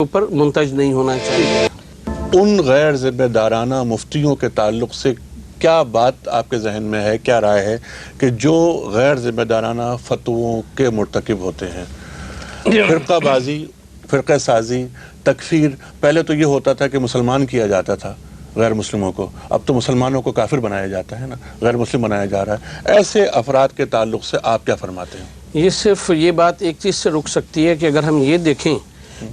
اوپر منتج نہیں ہونا چاہیے۔ ان غیر ذمہ دارانہ مفتیوں کے تعلق سے کیا بات آپ کے ذہن میں ہے، کیا رائے ہے کہ جو غیر ذمہ دارانہ فتووں کے مرتکب ہوتے ہیں؟ فرقہ بازی، فرقہ سازی، تکفیر، پہلے تو یہ ہوتا تھا کہ مسلمان کیا جاتا تھا غیر مسلموں کو، اب تو مسلمانوں کو کافر بنایا جاتا ہے نا، غیر مسلم بنایا جا رہا ہے۔ ایسے افراد کے تعلق سے آپ کیا فرماتے ہیں؟ یہ صرف یہ بات ایک چیز سے رک سکتی ہے کہ اگر ہم یہ دیکھیں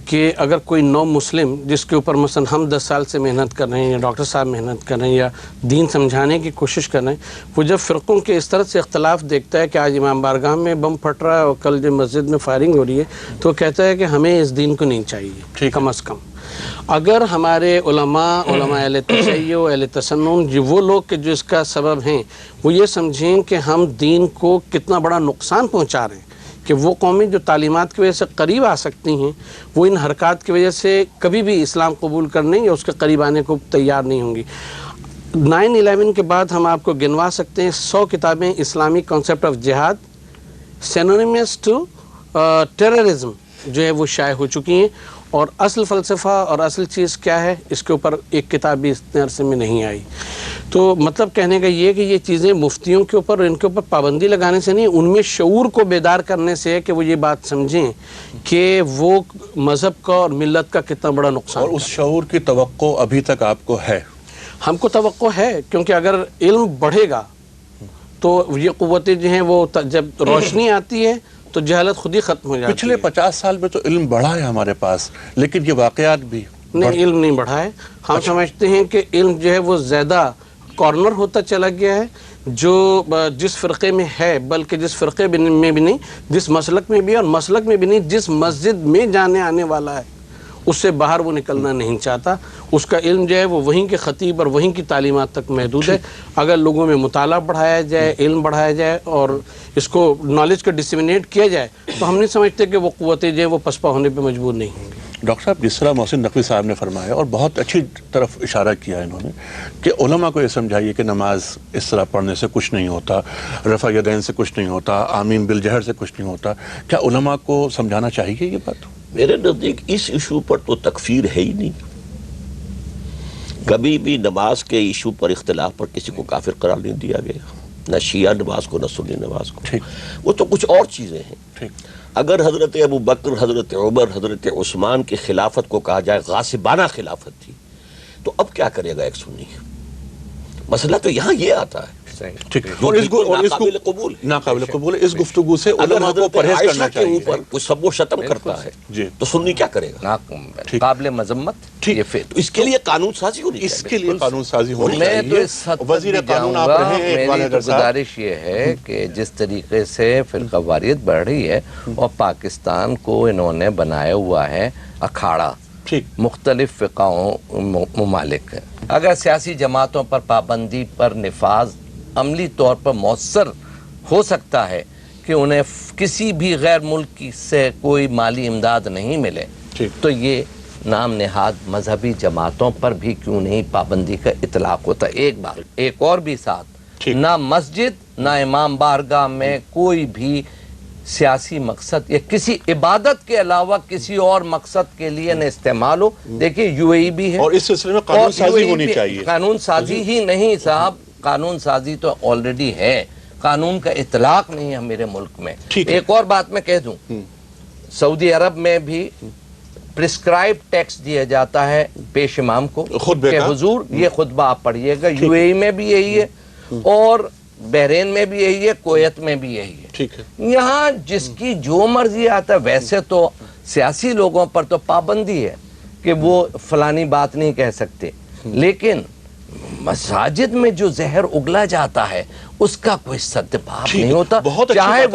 کہ اگر کوئی نو مسلم جس کے اوپر مثلا ہم 10 سال سے محنت کر رہے ہیں یا ڈاکٹر صاحب محنت کر رہے ہیں یا دین سمجھانے کی کوشش کر رہے ہیں، وہ جب فرقوں کے اس طرح سے اختلاف دیکھتا ہے کہ آج امام بارگاہ میں بم پھٹ رہا ہے اور کل جو مسجد میں فائرنگ ہو رہی ہے، تو وہ کہتا ہے کہ ہمیں اس دین کو نہیں چاہیے کم از کم۔ اگر ہمارے علماء اہل تشیع اہل تسنن جو وہ لوگ کہ جو اس کا سبب ہیں وہ یہ سمجھیں کہ ہم دین کو کتنا بڑا نقصان پہنچا رہے ہیں، کہ وہ قومیں جو تعلیمات کی وجہ سے قریب آ سکتی ہیں وہ ان حرکات کی وجہ سے کبھی بھی اسلام قبول کرنے یا اس کے قریب آنے کو تیار نہیں ہوں گی۔ 9/11 کے بعد ہم آپ کو گنوا سکتے ہیں 100 کتابیں اسلامی کانسیپٹ آف جہاد سینونیمس ٹو ٹیررزم جو ہے وہ شائع ہو چکی ہیں، اور اصل فلسفہ اور اصل چیز کیا ہے اس کے اوپر ایک کتاب بھی اتنے عرصے میں نہیں آئی۔ تو مطلب کہنے کا یہ کہ یہ چیزیں مفتیوں کے اوپر ان کے اوپر پابندی لگانے سے نہیں، ان میں شعور کو بیدار کرنے سے ہے کہ وہ یہ بات سمجھیں کہ وہ مذہب کا اور ملت کا کتنا بڑا نقصان ہے۔ اور اس شعور کی توقع ابھی تک آپ کو ہے؟ ہم کو توقع ہے، کیونکہ اگر علم بڑھے گا تو یہ قوتیں جو ہیں وہ جب روشنی آتی ہے تو جہالت خود ہی ختم ہو جاتی ہے۔ پچھلے 50 سال میں تو علم بڑھا ہے ہمارے پاس، لیکن یہ واقعات بھی نہیں، علم نہیں بڑھا ہے۔ ہم سمجھتے ہیں کہ علم جو ہے وہ زیادہ کارنر ہوتا چلا گیا ہے، جو جس فرقے میں ہے، بلکہ جس فرقے میں بھی نہیں، جس مسلک میں بھی اور مسلک میں بھی نہیں، جس مسجد میں جانے آنے والا ہے اس سے باہر وہ نکلنا نہیں چاہتا۔ اس کا علم جو ہے وہ وہیں کے خطیب اور وہیں کی تعلیمات تک محدود ہے۔ اگر لوگوں میں مطالعہ بڑھایا جائے، علم بڑھایا جائے اور اس کو نالج کو ڈسیمینیٹ کیا جائے تو ہم نہیں سمجھتے کہ وہ قوتیں جو ہیں وہ پسپا ہونے پہ مجبور نہیں ہوں گی۔ ڈاکٹر صاحب، جس طرح محسن نقوی صاحب نے فرمایا اور بہت اچھی طرف اشارہ کیا انہوں نے کہ علماء کو یہ سمجھائیے کہ نماز اس طرح پڑھنے سے کچھ نہیں ہوتا، رفع یدین سے کچھ نہیں ہوتا، آمین بالجہر سے کچھ نہیں ہوتا، کیا علماء کو سمجھانا چاہیے یہ بات؟ میرے نزدیک اس ایشو پر تو تکفیر ہے ہی نہیں۔ کبھی بھی نماز کے ایشو پر اختلاف پر کسی کو کافر قرار نہیں دیا گیا، نہ شیعہ نماز کو نہ سنی نماز کو۔ وہ تو کچھ اور چیزیں ہیں۔ اگر حضرت ابو بکر، حضرت عمر، حضرت عثمان کی خلافت کو کہا جائے غاصبانہ خلافت تھی، تو اب کیا کرے گا ایک سنی؟ مسئلہ تو یہاں یہ آتا ہے۔ ناقابل قبول ہے۔ اس گفتگو سے علماء کو پرہیز کرنا چاہیے۔ کوئی سب و شتم کرتا ہے تو سنی کیا کرے گا؟ قابل مذمت۔ یہ پھر اس کے لیے قانون سازی ہونی چاہیے۔ اس کے لیے قانون سازی ہونی میں تو چاہیے۔ اس حد تک وزیر بھی قانون جاؤں آپ گا، رہے ہیں، میری تو گزارش یہ ہے کہ جس طریقے سے فرقہ واریت بڑھ رہی ہے اور پاکستان کو انہوں نے بنایا ہوا ہے اکھاڑا مختلف فقہوں ممالک ہے، اگر سیاسی جماعتوں پر پابندی پر نفاذ عملی طور پر مؤثر ہو سکتا ہے کہ انہیں کسی بھی غیر ملکی سے کوئی مالی امداد نہیں ملے، تو یہ نام نہاد مذہبی جماعتوں پر بھی کیوں نہیں پابندی کا اطلاق ہوتا۔ ایک بار ایک اور بھی ساتھ، نہ مسجد نہ امام بارگاہ میں کوئی بھی سیاسی مقصد یا کسی عبادت کے علاوہ کسی اور مقصد کے لیے نہ استعمال ہو۔ دیکھیں یو اے ای بھی ہے، اور اس سلسلے میں قانون سازی ہونی چاہیے۔ قانون سازی ہی نہیں صاحب، قانون سازی تو آلریڈی ہے، قانون کا اطلاق نہیں ہے میرے ملک میں۔ ایک اور بات میں کہہ دوں، سعودی عرب میں بھی پرسکرائب ٹیکس دیا جاتا ہے پیش امام کو کہ حضور یہ خطبہ آپ پڑھیے گا۔ یو اے ای میں بھی یہی ہے اور بحرین میں بھی یہی ہے، کویت میں بھی یہی ہے۔ یہاں جس کی جو مرضی آتا ہے۔ ویسے تو سیاسی لوگوں پر تو پابندی ہے کہ وہ فلانی بات نہیں کہہ سکتے، لیکن مساجد میں جو زہر اگلا جاتا ہے اس کا کوئی سدباب نہیں ہوتا، چاہے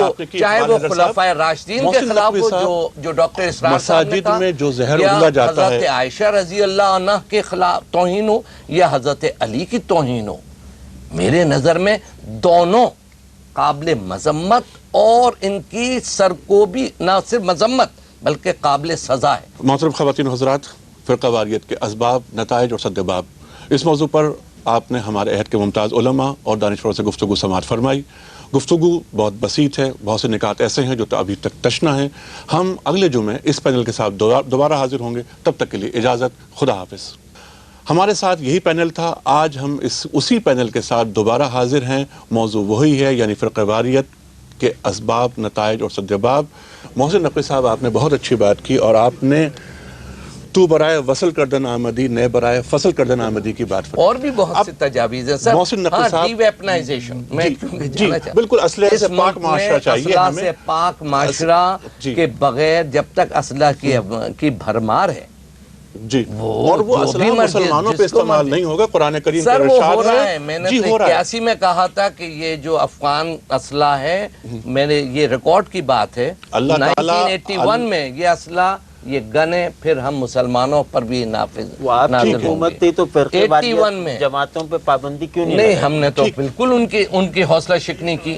وہ خلفائے راشدین کے خلاف ہو جو ڈاکٹر اسرار صاحب نے کہا، مساجد میں جو زہر اگلا جاتا ہے، حضرت عائشہ رضی اللہ عنہ کے خلاف توہین ہو یا حضرت علی کی توہین ہو، میرے نظر میں دونوں قابل مذمت اور ان کی سرکوبی نہ صرف مذمت بلکہ قابل سزا ہے۔ محترم خواتین و حضرات، فرقہ واریت کے اسباب، نتائج اور سدباب، اس موضوع پر آپ نے ہمارے عہد کے ممتاز علماء اور دانشوروں سے گفتگو سماعت فرمائی۔ گفتگو بہت بسیط ہے، بہت سے نکات ایسے ہیں جو ابھی تک تشنا ہیں. ہم اگلے جمعے اس پینل کے ساتھ دوبارہ حاضر ہوں گے. تب تک کے لیے اجازت، خدا حافظ. ہمارے ساتھ یہی پینل تھا. آج ہم اسی پینل کے ساتھ دوبارہ حاضر ہیں. موضوع وہی ہے، یعنی فرقہ واریت کے اسباب، نتائج اور سدباب. محسن نقوی صاحب، آپ نے بہت اچھی بات کی اور آپ نے تو برائے وصل کردن آمدی نئے برائے فصل کردن آمدی کی بات فرمائی. اور بھی بہت سی تجاویز ہیں سر. محسن نقوی صاحب، ڈی ویپنائزیشن جی بالکل اسلحے سے پاک معاشرہ چاہیے اسلحہ ہمیں. سے پاک معاشرہ کے بغیر جب تک اسلحہ کی بھرمار ہے جی، اور وہ اسلحہ مسلمانوں پہ استعمال نہیں ہوگا. قرآن کریم کا سر وہ ارشاد ہو رہا ہے. میں نے جی ہو رہا ہے. 81 میں کہا تھا کہ یہ جو افغان اسلحہ ہے، میں نے یہ ریکارڈ کی بات ہے، اللہ تعالیٰ 1981 میں یہ اسلحہ، یہ گنے پھر ہم مسلمانوں پر بھی نافذ نازل حکومت تھی تو فرقے 81 واریت میں جماعتوں پہ پابندی کیوں نہیں نہیں، ہم نے تو بالکل ان کی حوصلہ شکنی کی.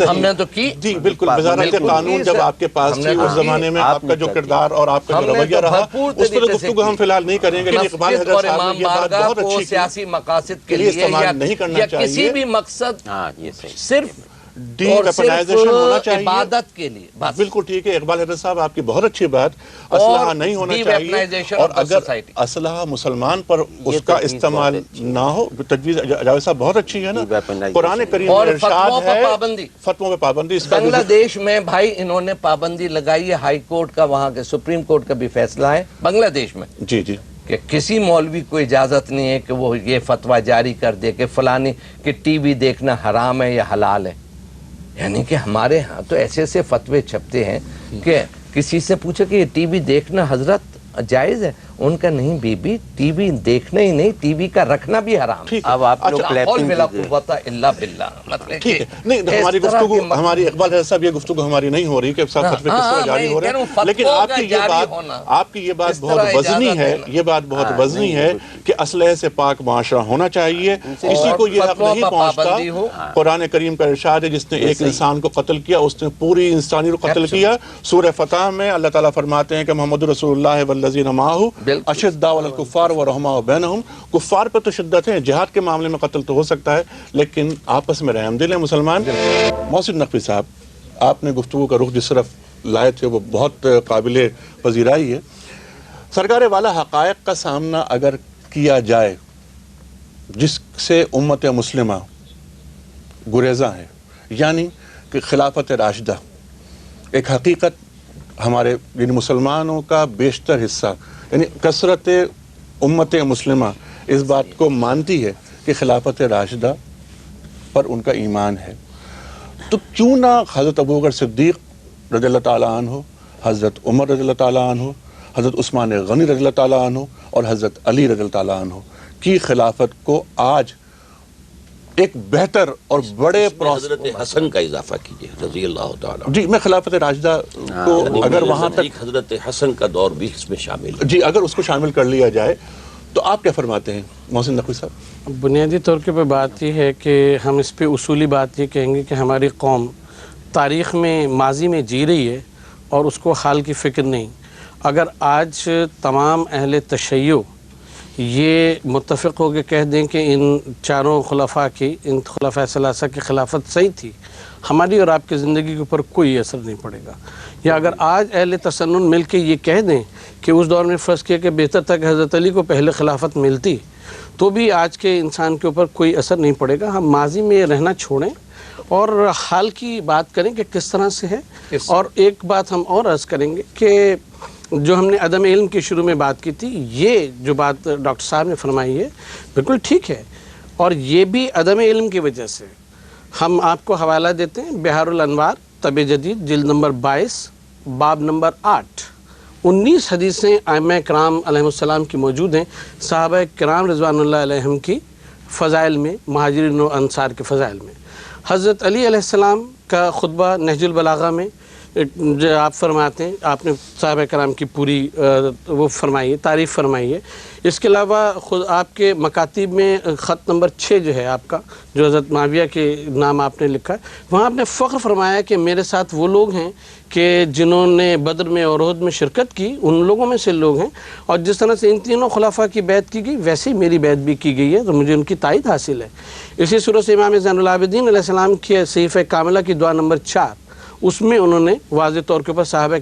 ہم نے تو کی. جی بالکل. وزارت قانون جب آپ کے پاس تھی اس زمانے میں آپ کا جو کردار اور آپ کا جو رویہ رہا، اس پر گفتگو ہم فی الحال نہیں کریں گے. اقبال مسجد حضرت اور صاحب امام نے یہ بات بارگاہ بہت کو اچھی کی. سیاسی مقاصد کے لیے استعمال نہیں کرنا یا چاہیے. کسی بھی مقصد یہ صحیح. صرف ڈی اور ویپنائزیشن ہونا صرف چاہیے. عبادت کے لیے بس. بالکل ٹھیک ہے. اقبال حضرت صاحب، آپ کی بہت اچھی بات. اسلحہ نہیں ہونا ڈی چاہیے، ویپنائزیشن اور آف دا اگر سوسائٹی. اسلحہ مسلمان پر اس کا تجویز استعمال بہت اچھی نہ ہو. تجویز جاوید صاحب بہت اچھی ہے نا. D weaponisation. قرآن کریم اور میں ارشاد فتووں پر ہے پابندی. فتووں پہ پابندی. اس کا بنگلہ دیش میں بھائی انہوں نے پابندی لگائی ہے. ہائی کورٹ کا، وہاں کے سپریم کورٹ کا بھی فیصلہ ہے بنگلہ دیش میں جی جی کہ کسی مولوی کو اجازت نہیں ہے کہ وہ یہ فتویٰ جاری کر دے کہ فلانی کہ ٹی وی دیکھنا حرام ہے یا حلال ہے. یعنی کہ ہمارے ہاں تو ایسے ایسے فتوے چھپتے ہیں کہ کسی سے پوچھا کہ یہ ٹی وی دیکھنا حضرت جائز ہے، ان کا نہیں بی بی، ٹی وی دیکھنا ہی نہیں، ٹی وی کا رکھنا بھی حرام. اب آپ لوگ ٹھیک ہے. نہیں، ہماری گفتگو، ہماری اقبال حضرت صاحب، یہ گفتگو ہماری نہیں ہو رہی کہ فتوے کس طرح جاری ہو رہے ہیں. لیکن آپ کی یہ بات بہت وزنی ہے. یہ بات بہت وزنی ہے کہ اسلحے سے پاک معاشرہ ہونا چاہیے. کسی کو یہ حق نہیں پہنچتا. قرآن کریم کا ارشاد ہے، جس نے ایک انسان کو قتل کیا اس نے پوری انسانی کو قتل کیا. سورہ فتح میں اللہ تعالیٰ فرماتے ہیں کہ محمد رسول اللہ والذین معہ اشداء علی الکفار ورحماء بینہم. کفار پہ تو شدت ہے، جہاد کے معاملے میں قتل تو ہو سکتا ہے، لیکن آپس میں رحم دل ہیں مسلمان. محسن نقوی صاحب، آپ نے گفتگو کا رخ جس طرف لائے تھے وہ بہت قابل پذیرائی ہے. سرکار والا حقائق کا سامنا اگر کیا جائے جس سے امت مسلمہ گریزاں ہے، یعنی کہ خلافت راشدہ ایک حقیقت ہمارے یعنی مسلمانوں کا بیشتر حصہ، یعنی کثرت امت مسلمہ اس بات کو مانتی ہے کہ خلافت راشدہ پر ان کا ایمان ہے، تو کیوں نہ حضرت ابوبکر صدیق رضی اللہ تعالیٰ عنہ، حضرت عمر رضی اللہ تعالیٰ عنہ، حضرت عثمان غنی رضی اللہ تعالیٰ عنہ اور حضرت علی رضی اللہ تعالیٰ عنہ کی خلافت کو آج ایک بہتر اور بڑے حضرت حسن کا اضافہ کیجئے رضی اللہ تعالیٰ. جی، میں خلافت راشدہ کو اگر وہاں تک حضرت حسن کا دور بھی اس میں شامل ہے. جی اگر اس کو شامل کر لیا جائے تو آپ کیا فرماتے ہیں محسن نقوی صاحب؟ بنیادی طور پہ بات یہ ہے کہ ہم اس پہ اصولی بات یہ کہیں گے کہ ہماری قوم تاریخ میں ماضی میں جی رہی ہے اور اس کو حال کی فکر نہیں. اگر آج تمام اہل تشیع یہ متفق ہو کے کہہ دیں کہ ان چاروں خلفاء کی، ان خلفاء ثلاثہ کی خلافت صحیح تھی، ہماری اور آپ کی زندگی کے اوپر کوئی اثر نہیں پڑے گا. یا اگر آج اہل تسنن مل کے یہ کہہ دیں کہ اس دور میں فرض کیا کہ بہتر تھا کہ حضرت علی کو پہلے خلافت ملتی، تو بھی آج کے انسان کے اوپر کوئی اثر نہیں پڑے گا. ہم ماضی میں رہنا چھوڑیں اور حال کی بات کریں کہ کس طرح سے ہے. اور ایک بات ہم اور عرض کریں گے کہ جو ہم نے عدم علم کی شروع میں بات کی تھی، یہ جو بات ڈاکٹر صاحب نے فرمائی ہے بالکل ٹھیک ہے، اور یہ بھی عدم علم کی وجہ سے. ہم آپ کو حوالہ دیتے ہیں بہار الانوار طب جدید جلد نمبر 22 باب نمبر 8. 19 حدیثیں ائمہ کرام علیہ السلام کی موجود ہیں، صحابہ کرام رضوان اللہ علیہم کی فضائل میں، مہاجرین و انصار کے فضائل میں. حضرت علی علیہ السلام کا خطبہ نہج البلاغہ میں جو آپ فرماتے ہیں، آپ نے صحابہ کرام کی پوری وہ فرمائی ہے، تعریف فرمائی ہے. اس کے علاوہ خود آپ کے مکاتب میں خط نمبر 6 جو ہے آپ کا، جو حضرت معاویہ کے نام آپ نے لکھا ہے، وہاں آپ نے فخر فرمایا کہ میرے ساتھ وہ لوگ ہیں کہ جنہوں نے بدر میں اور احد میں شرکت کی، ان لوگوں میں سے لوگ ہیں، اور جس طرح سے ان تینوں خلفاء کی بیعت کی گئی ویسے ہی میری بیعت بھی کی گئی ہے، تو مجھے ان کی تائید حاصل ہے. اسی صورت سے امام زین العابدین علیہ السلام کی صحیفہ کاملہ کی دعا نمبر 4، اس میں انہوں نے واضح طور کے اوپر صحابہ